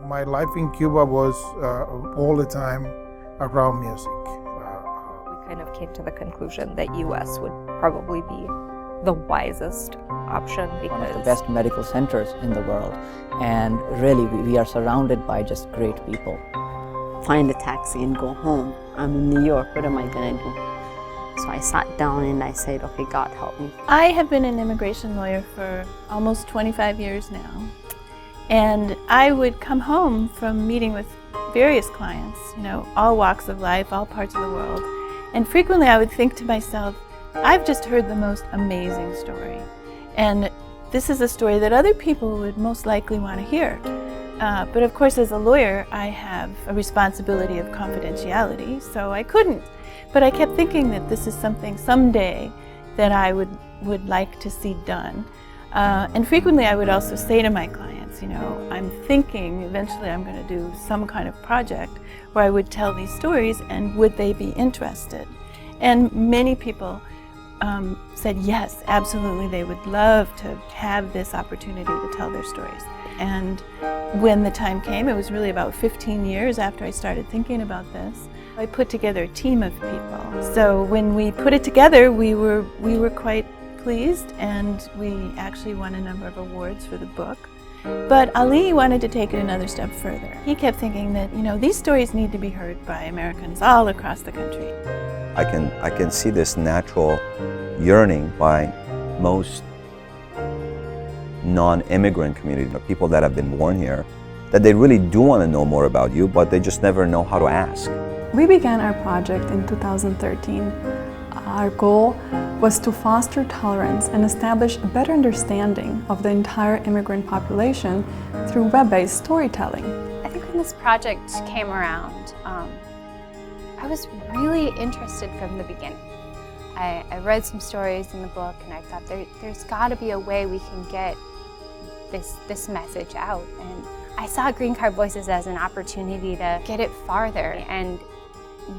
My life in Cuba was all the time around music. We kind of came to the conclusion that US would probably be the wisest option because one of the best medical centers in the world, and really we are surrounded by just great people. Find a taxi and go home. I'm in New York, what am I gonna do? So I sat down and I said, okay, God help me. I have been an immigration lawyer for almost 25 years now. And I would come home from meeting with various clients, all walks of life, all parts of the world. And frequently I would think to myself, I've just heard the most amazing story. And this is a story that other people would most likely want to hear. But of course, as a lawyer, I have a responsibility of confidentiality, so I couldn't. But I kept thinking that this is something someday that I would like to see done. And frequently I would also say to my clients, I'm thinking eventually I'm going to do some kind of project where I would tell these stories, and would they be interested? And many people said yes, absolutely, they would love to have this opportunity to tell their stories. And when the time came, it was really about 15 years after I started thinking about this, I put together a team of people. So when we put it together, we were quite pleased, and we actually won a number of awards for the book. But Ali wanted to take it another step further. He kept thinking that, these stories need to be heard by Americans all across the country. I can see this natural yearning by most non-immigrant community, people that have been born here, that they really do want to know more about you, but they just never know how to ask. We began our project in 2013. Our goal was to foster tolerance and establish a better understanding of the entire immigrant population through web-based storytelling. I think when this project came around, I was really interested from the beginning. I read some stories in the book, and I thought there's got to be a way we can get this message out. And I saw Green Card Voices as an opportunity to get it farther, and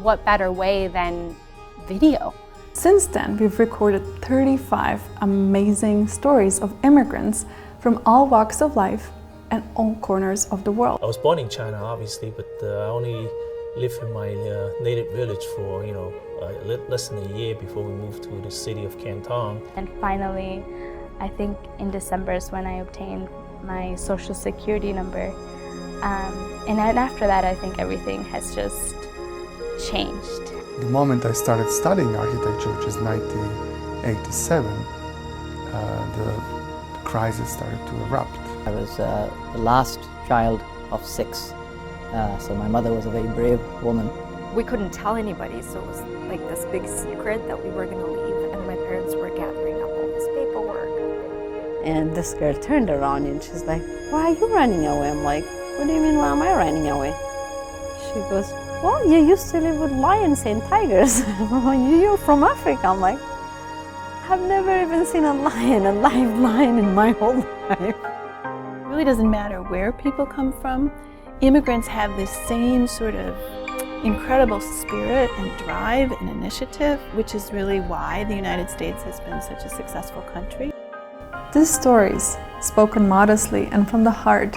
what better way than video? Since then, we've recorded 35 amazing stories of immigrants from all walks of life and all corners of the world. I was born in China, obviously, but I only lived in my native village for less than a year before we moved to the city of Canton. And finally, I think in December is when I obtained my social security number. And then after that, I think everything has just changed. The moment I started studying architecture, which is 1987, the crisis started to erupt. I was the last child of 6, so my mother was a very brave woman. We couldn't tell anybody, so it was like this big secret that we were going to leave, and my parents were gathering up all this paperwork. And this girl turned around and she's like, why are you running away? I'm like, what do you mean, why am I running away? She goes, well, you used to live with lions and tigers. You're from Africa. I'm like, I've never even seen a live lion in my whole life. It really doesn't matter where people come from. Immigrants have this same sort of incredible spirit and drive and initiative, which is really why the United States has been such a successful country. These stories, spoken modestly and from the heart,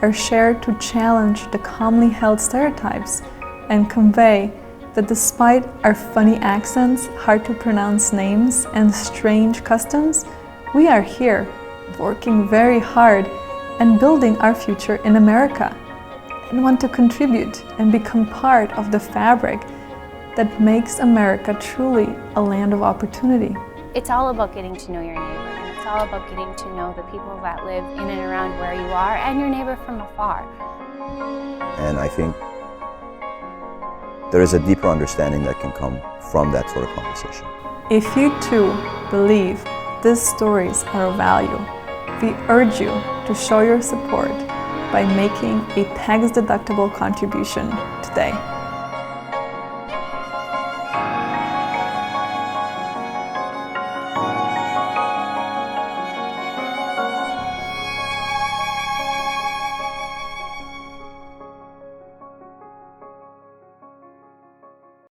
are shared to challenge the commonly held stereotypes and convey that despite our funny accents, hard to pronounce names, and strange customs, we are here, working very hard and building our future in America, and want to contribute and become part of the fabric that makes America truly a land of opportunity. It's all about getting to know your neighbor, and it's all about getting to know the people that live in and around where you are, and your neighbor from afar. And I think there is a deeper understanding that can come from that sort of conversation. If you too believe these stories are of value, we urge you to show your support by making a tax-deductible contribution today.